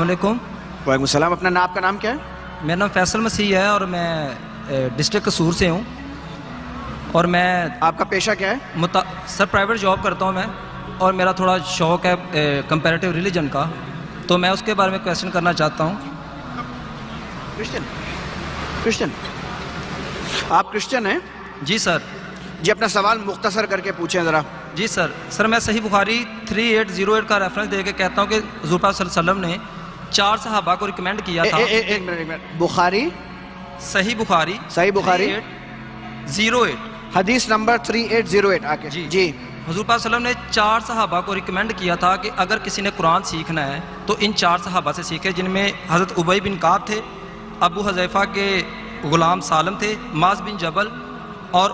السلام علیکم. وعلیکم السلام. اپنا آپ کا نام کیا ہے؟ میرا نام فیصل مسیح ہے اور میں ڈسٹرکٹ قصور سے ہوں. اور میں آپ کا پیشہ کیا ہے؟ سر پرائیویٹ جاب کرتا ہوں میں، اور میرا تھوڑا شوق ہے کمپیریٹیو ریلیجن کا، تو میں اس کے بارے میں کویشچن کرنا چاہتا ہوں. کرسچن آپ کرسچن ہیں؟ جی سر. جی اپنا سوال مختصر کر کے پوچھیں ذرا. جی سر میں صحیح بخاری 3808 کا ریفرنس دے کے کہتا ہوں کہ حضور پاک صلی اللہ علیہ وسلم نے 4 صحابہ کو ریکمینڈ کیا تھا. ایک منٹ. بخاری صحیح بخاری 3808 حدیث نمبر 3808 آ کے. جی حضور پاک صلی اللہ علیہ وسلم نے 4 صحابہ کو ریکمینڈ کیا تھا کہ اگر کسی نے قرآن سیکھنا ہے تو ان 4 صحابہ سے سیکھے، جن میں حضرت ابی بن کعب تھے، ابو حذیفہ کے غلام سالم تھے، معاذ بن جبل اور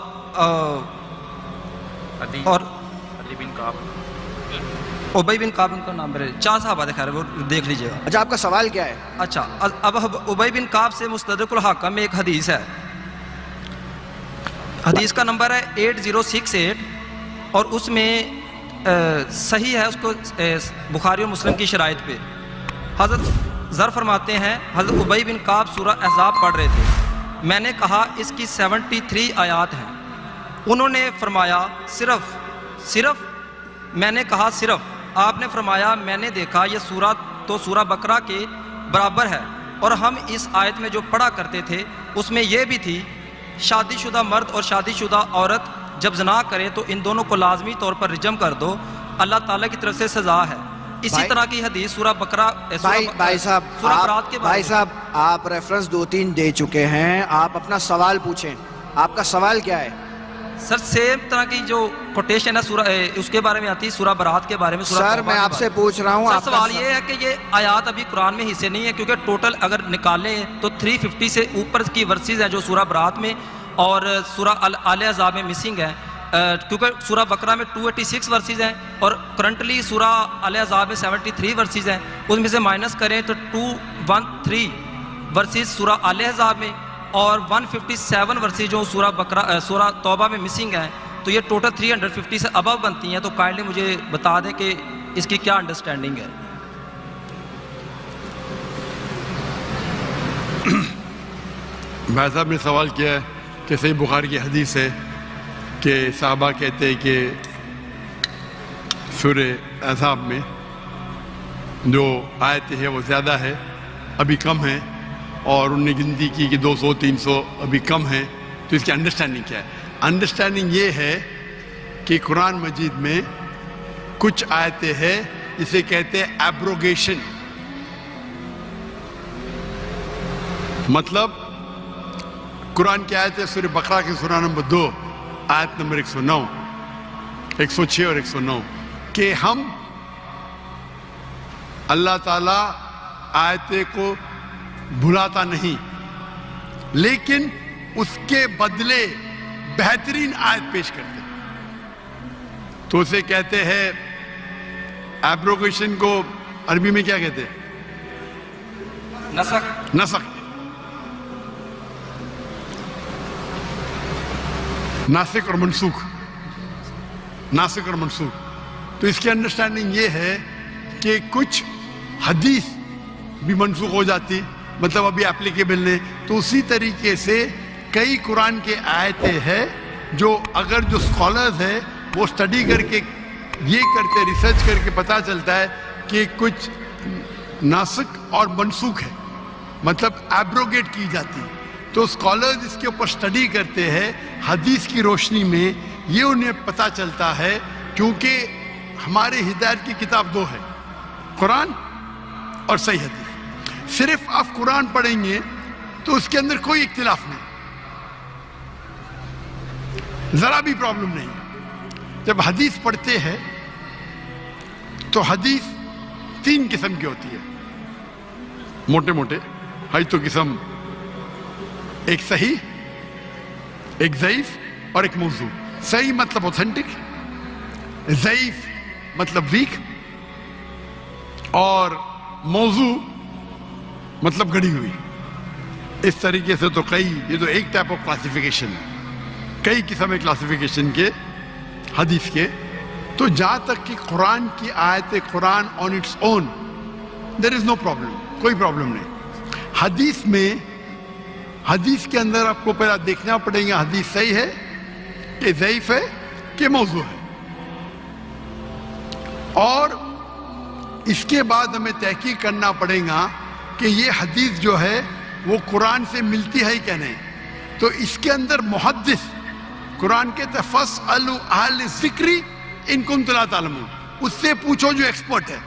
ابی بن کعب ان کا نام ہے. 4 صحابہ تھے، خیر وہ دیکھ لیجیے گا. اچھا آپ کا سوال کیا ہے؟ اچھا اب ابی بن کعب سے مستدرک الحاکم میں ایک حدیث ہے، حدیث کا نمبر ہے 8068 اور اس میں صحیح ہے، اس کو بخاری اور مسلم کی شرائط پہ. حضرت ذر فرماتے ہیں حضرت ابی بن کعب سورہ احزاب پڑھ رہے تھے، میں نے کہا اس کی 73 آیات ہیں. انہوں نے فرمایا صرف میں نے کہا صرف. آپ نے فرمایا میں نے دیکھا یہ سورہ تو سورہ بقرہ کے برابر ہے، اور ہم اس آیت میں جو پڑھا کرتے تھے اس میں یہ بھی تھی شادی شدہ مرد اور شادی شدہ عورت جب زنا کرے تو ان دونوں کو لازمی طور پر رجم کر دو، اللہ تعالیٰ کی طرف سے سزا ہے. اسی طرح کی حدیث سورہ بقرہ بھائی صاحب آپ ریفرنس 2-3 دے چکے ہیں، آپ اپنا سوال پوچھیں. آپ کا سوال کیا ہے؟ سر سیم طرح کی جو کوٹیشن ہے سورہ اس کے بارے میں آتی ہے، سورہ برات کے بارے میں. سر میں آپ سے پوچھ رہا ہوں. سر سوال یہ ہے کہ یہ آیات ابھی قرآن میں حصے نہیں ہے، کیونکہ ٹوٹل اگر نکالیں تو 350 سے اوپر کی ورسز ہیں جو سورہ برات میں اور سورہ آل احزاب میں مسنگ ہے، کیونکہ سورہ بقرہ میں 286 ورسز ہیں اور کرنٹلی سورہ آل احزاب میں 73 ورسز ہیں. اس میں سے مائنس کریں تو 213 ورسز سورہ آل احزاب میں اور 157 ورسز جو سورہ توبہ میں مسنگ ہیں، تو یہ ٹوٹل 350 سے ابو بنتی ہیں. تو کائنڈلی مجھے بتا دیں کہ اس کی کیا انڈرسٹینڈنگ ہے. بھائی صاحب نے سوال کیا ہے کہ صحیح بخاری کی حدیث ہے کہ صحابہ کہتے ہیں کہ سورہ احزاب میں جو آیتیں ہیں وہ زیادہ ہے، ابھی کم ہیں، اور انہوں نے گنتی کی کہ 200-300 ابھی کم ہیں. تو اس کی انڈرسٹینڈنگ کیا ہے؟ انڈرسٹینڈنگ یہ ہے کہ قرآن مجید میں کچھ آیتیں ہیں اسے کہتے ہیں ایبروگیشن. مطلب قرآن کی آیت ہے سورہ بقرہ کی سورہ نمبر 2 آیت نمبر 109 106 اور 109 کہ ہم اللہ تعالیٰ آیتیں کو بھلاتا نہیں، لیکن اس کے بدلے بہترین آیت پیش کرتے ہیں. تو اسے کہتے ہیں ایبروگیشن کو عربی میں کیا کہتے ہیں؟ نسخ. ناسخ اور منسوخ. تو اس کی انڈرسٹینڈنگ یہ ہے کہ کچھ حدیث بھی منسوخ ہو جاتی، مطلب ابھی اپلیکیبل نہیں. تو اسی طریقے سے کئی قرآن کے آیتیں ہیں جو اگر جو اسکالرز ہیں وہ اسٹڈی کر کے یہ کرتے ریسرچ کر کے پتہ چلتا ہے کہ کچھ ناسخ اور منسوخ ہے، مطلب ایبروگیٹ کی جاتی. تو اسکالرز اس کے اوپر اسٹڈی کرتے ہیں حدیث کی روشنی میں. یہ انہیں پتہ چلتا ہے کیونکہ ہمارے ہدایت کی کتاب 2 ہے، قرآن اور صحیح حدیث. صرف آپ قرآن پڑھیں گے تو اس کے اندر کوئی اختلاف نہیں، ذرا بھی پرابلم نہیں. جب حدیث پڑھتے ہیں تو حدیث 3 قسم کی ہوتی ہے موٹے تو قسم، ایک صحیح، ایک ضعیف اور ایک موضوع. صحیح مطلب اوتھینٹک، ضعیف مطلب ویک، اور موضوع مطلب گڑھی ہوئی. اس طریقے سے تو یہ تو ایک ٹائپ آف کلاسیفیکیشن ہے، کئی قسم کلاسیفیکیشن کے حدیث کے. تو جہاں تک کہ قرآن کی آیت Quran on it's own there is no problem, کوئی پرابلم نہیں. حدیث میں حدیث کے اندر آپ کو پہلا دیکھنا پڑے گا حدیث صحیح ہے کہ ضعیف ہے کہ موضوع ہے, اور اس کے بعد ہمیں تحقیق کرنا پڑے گا کہ یہ حدیث جو ہے وہ قرآن سے ملتی ہے کہ نہیں. تو اس کے اندر محدث قرآن کے فَاسْأَلُوا أَهْلَ الذِّكْرِ إِن كُنتُمْ لَا تَعْلَمُونَ, اس سے پوچھو جو ایکسپرٹ ہے.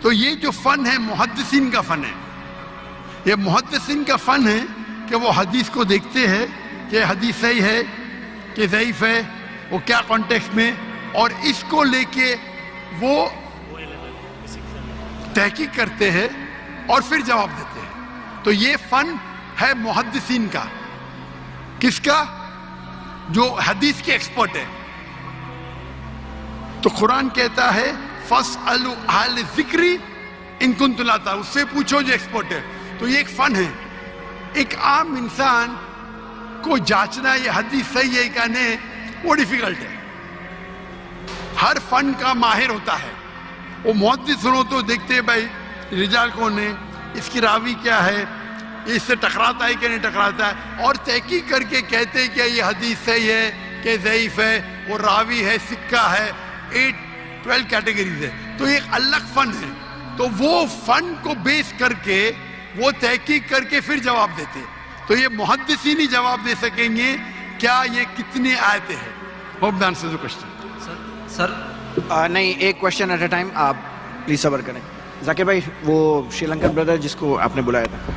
تو یہ جو فن ہے محدثین کا فن ہے, یہ محدثین کا فن ہے کہ وہ حدیث کو دیکھتے ہیں کہ حدیث صحیح ہے کہ ضعیف ہے, وہ کیا کانٹیکسٹ میں, اور اس کو لے کے وہ تحقیق کرتے ہیں اور پھر جواب دیتے ہیں. تو یہ فن ہے محدثین کا. کس کا؟ جو حدیث کے ایکسپرٹ ہے. تو قرآن کہتا ہے فَاسْأَلُوا أَهْلَ الذِّكْرِ إِن كُنتُمْ لَا تَعْلَمُونَ, اس سے پوچھو جو ایکسپرٹ ہے. تو یہ ایک فن ہے. ایک عام انسان کو جانچنا یہ حدیث صحیح ہے کہ نہیں وہ ڈیفیکلٹ ہے. ہر فن کا ماہر ہوتا ہے. وہ محدث سنو تو دیکھتے ہیں بھائی رجال کون ہے, اس کی راوی کیا ہے, یہ اس سے ٹکراتا ہے کہ نہیں ٹکراتا ہے, اور تحقیق کر کے کہتے ہیں کہ یہ حدیث صحیح ہے کہ ضعیف ہے, وہ راوی ہے, سکہ ہے, 8-12 کیٹیگریز ہے. تو یہ ایک الگ فن ہے. تو وہ فن کو بیس کر کے وہ تحقیق کر کے پھر جواب دیتے. تو یہ محدثین ہی جواب دے سکیں گے کیا یہ کتنے آیتیں ہیں. Hope the answer the question. Sir نہیں, ایک کوشچن ایٹ اے ٹائم, آپ پلیز صبر کریں. ذاکر بھائی وہ شری لنکن بردر جس کو آپ نے بلایا تھا.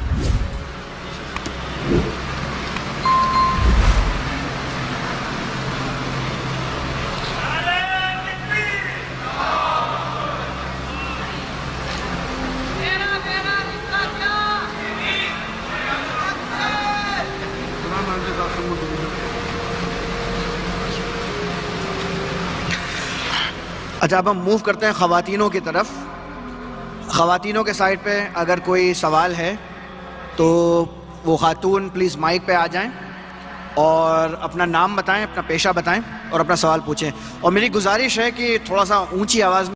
اچھا, اب ہم موو کرتے ہیں خواتینوں کی طرف. خواتینوں کے سائڈ پہ اگر کوئی سوال ہے تو وہ خاتون پلیز مائک پہ آ جائیں اور اپنا نام بتائیں, اپنا پیشہ بتائیں اور اپنا سوال پوچھیں. اور میری گزارش ہے کہ تھوڑا سا اونچی آواز میں